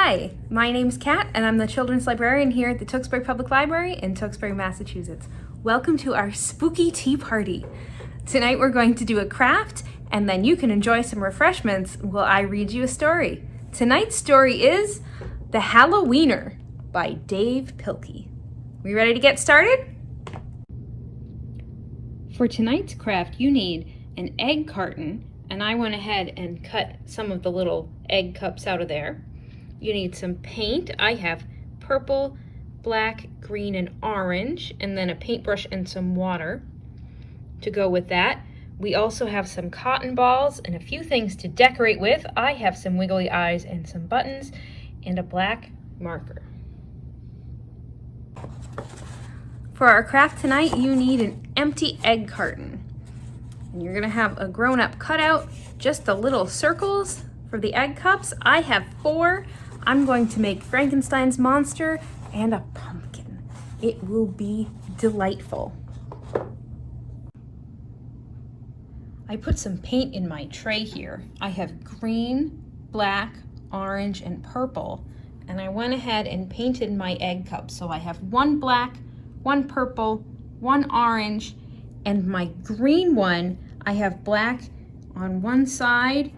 Hi, my name's Kat, and I'm the children's librarian here at the Tewksbury Public Library in Tewksbury, Massachusetts. Welcome to our spooky tea party. Tonight we're going to do a craft, and then you can enjoy some refreshments while I read you a story. Tonight's story is The Hallo-Wiener by Dav Pilkey. We ready to get started? For tonight's craft, you need an egg carton, and I went ahead and cut some of the little egg cups out of there. You need some paint. I have purple, black, green, and orange, and then a paintbrush and some water to go with that. We also have some cotton balls and a few things to decorate with. I have some wiggly eyes and some buttons and a black marker. For our craft tonight, you need an empty egg carton. And you're gonna have a grown-up cutout, just the little circles for the egg cups. I have 4. I'm going to make Frankenstein's monster and a pumpkin. It will be delightful. I put some paint in my tray here. I have green, black, orange, and purple. And I went ahead and painted my egg cups. So I have 1 black, 1 purple, 1 orange, and my green one, I have black on one side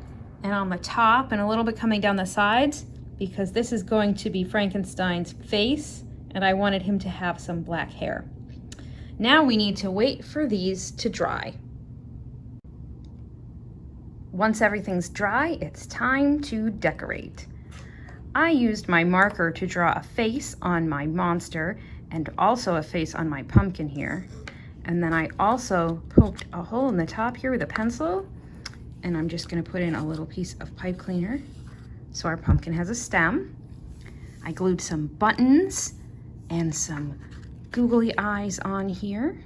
and on the top and a little bit coming down the sides, because this is going to be Frankenstein's face, and I wanted him to have some black hair. Now we need to wait for these to dry. Once everything's dry, it's time to decorate. I used my marker to draw a face on my monster and also a face on my pumpkin here. And then I also poked a hole in the top here with a pencil, and I'm just gonna put in a little piece of pipe cleaner so our pumpkin has a stem. I glued some buttons and some googly eyes on here.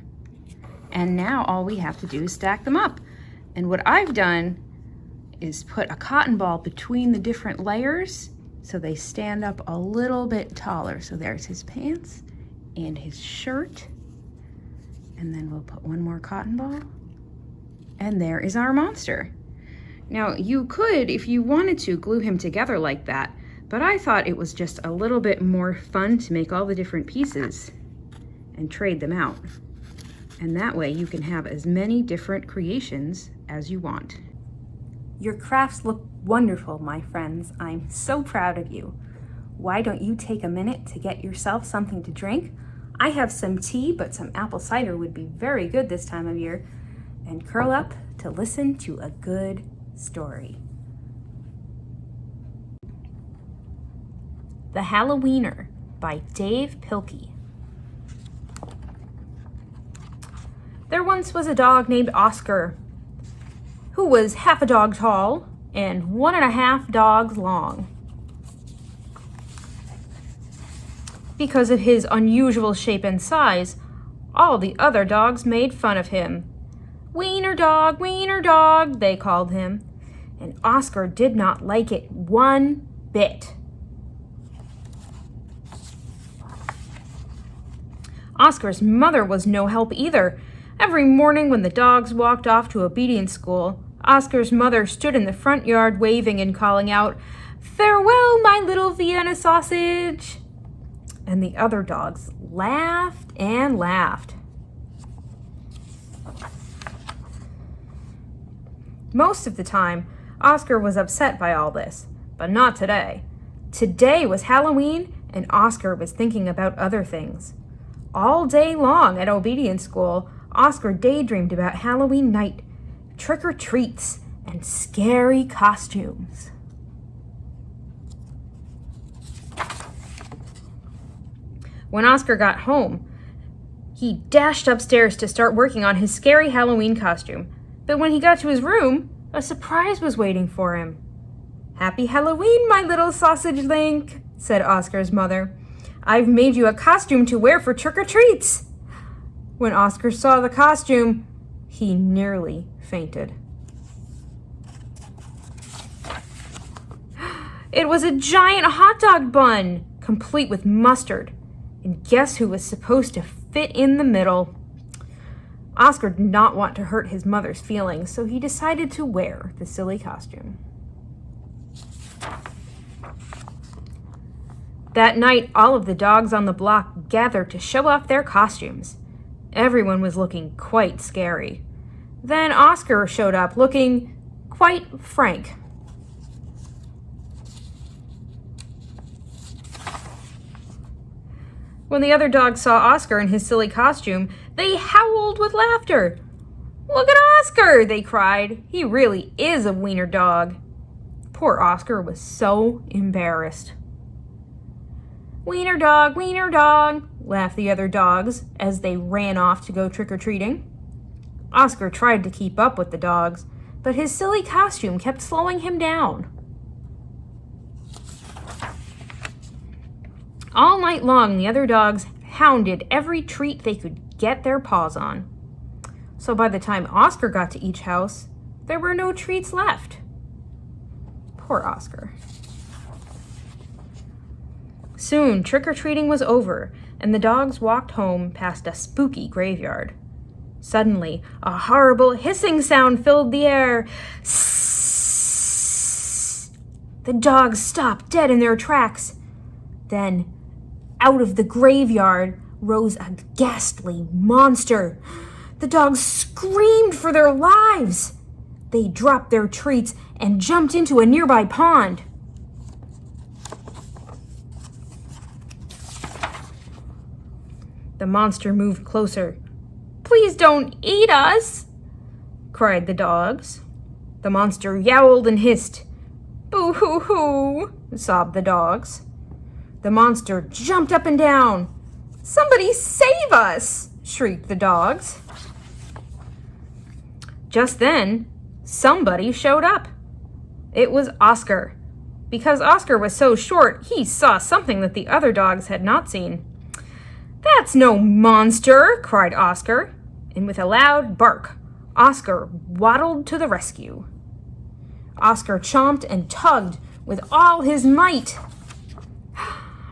And now all we have to do is stack them up. And what I've done is put a cotton ball between the different layers so they stand up a little bit taller. So there's his pants and his shirt. And then we'll put 1 more cotton ball. And there is our monster. Now, you could, if you wanted to, glue him together like that, but I thought it was just a little bit more fun to make all the different pieces and trade them out. And that way you can have as many different creations as you want. Your crafts look wonderful, my friends. I'm so proud of you. Why don't you take a minute to get yourself something to drink? I have some tea, but some apple cider would be very good this time of year. And curl up to listen to a good story. The Hallo-Wiener by Dav Pilkey. There once was a dog named Oscar, who was half a dog tall and 1.5 dogs long. Because of his unusual shape and size, all the other dogs made fun of him. Wiener dog, they called him. And Oscar did not like it one bit. Oscar's mother was no help either. Every morning when the dogs walked off to obedience school, Oscar's mother stood in the front yard waving and calling out, "Farewell, my little Vienna sausage!" And the other dogs laughed and laughed. Most of the time, Oscar was upset by all this, but not today. Today was Halloween, and Oscar was thinking about other things. All day long at obedience school, Oscar daydreamed about Halloween night, trick-or-treats, and scary costumes. When Oscar got home, he dashed upstairs to start working on his scary Halloween costume. But when he got to his room, a surprise was waiting for him. "Happy Halloween, my little sausage link," said Oscar's mother. "I've made you a costume to wear for trick-or-treats." When Oscar saw the costume, he nearly fainted. It was a giant hot dog bun, complete with mustard. And guess who was supposed to fit in the middle? Oscar did not want to hurt his mother's feelings, so he decided to wear the silly costume. That night, all of the dogs on the block gathered to show off their costumes. Everyone was looking quite scary. Then Oscar showed up looking quite frank. When the other dogs saw Oscar in his silly costume, they howled with laughter. "Look at Oscar!" they cried. "He really is a wiener dog." Poor Oscar was so embarrassed. "Wiener dog, laughed the other dogs as they ran off to go trick-or-treating. Oscar tried to keep up with the dogs, but his silly costume kept slowing him down. All night long, the other dogs hounded every treat they could get their paws on. So by the time Oscar got to each house, there were no treats left. Poor Oscar. Soon, trick-or-treating was over, and the dogs walked home past a spooky graveyard. Suddenly, a horrible hissing sound filled the air. Sssss! The dogs stopped dead in their tracks. Then, out of the graveyard rose a ghastly monster. The dogs screamed for their lives. They dropped their treats and jumped into a nearby pond. The monster moved closer. "Please don't eat us," cried the dogs. The monster yowled and hissed. "Boo-hoo-hoo," sobbed the dogs. The monster jumped up and down. "Somebody save us!" shrieked the dogs. Just then, somebody showed up. It was Oscar. Because Oscar was so short, he saw something that the other dogs had not seen. "That's no monster!" cried Oscar. And with a loud bark, Oscar waddled to the rescue. Oscar chomped and tugged with all his might.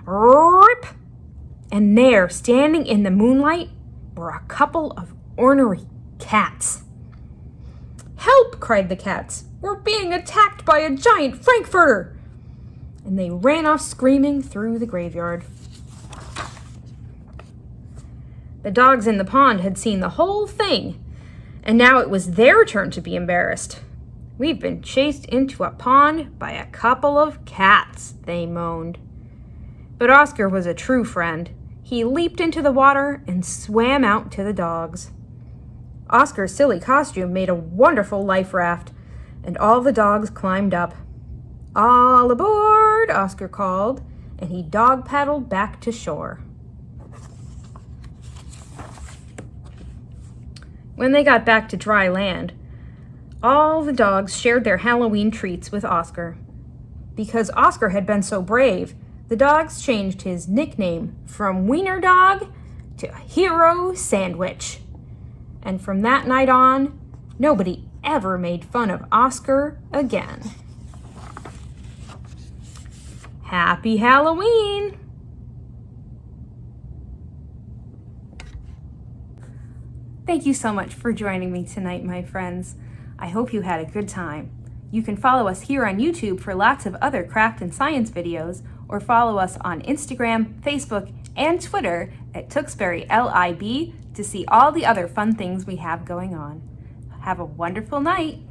Rip! And there, standing in the moonlight, were a couple of ornery cats. "Help!" cried the cats. "We're being attacked by a giant frankfurter!" And they ran off screaming through the graveyard. The dogs in the pond had seen the whole thing, and now it was their turn to be embarrassed. "We've been chased into a pond by a couple of cats," they moaned. But Oscar was a true friend. He leaped into the water and swam out to the dogs. Oscar's silly costume made a wonderful life raft, and all the dogs climbed up. "All aboard!" Oscar called, and he dog paddled back to shore. When they got back to dry land, all the dogs shared their Halloween treats with Oscar. Because Oscar had been so brave, the dogs changed his nickname from Wiener Dog to Hero Sandwich. And from that night on, nobody ever made fun of Oscar again. Happy Halloween! Thank you so much for joining me tonight, my friends. I hope you had a good time. You can follow us here on YouTube for lots of other craft and science videos, or follow us on Instagram, Facebook, and Twitter at Tewksbury LIB to see all the other fun things we have going on. Have a wonderful night.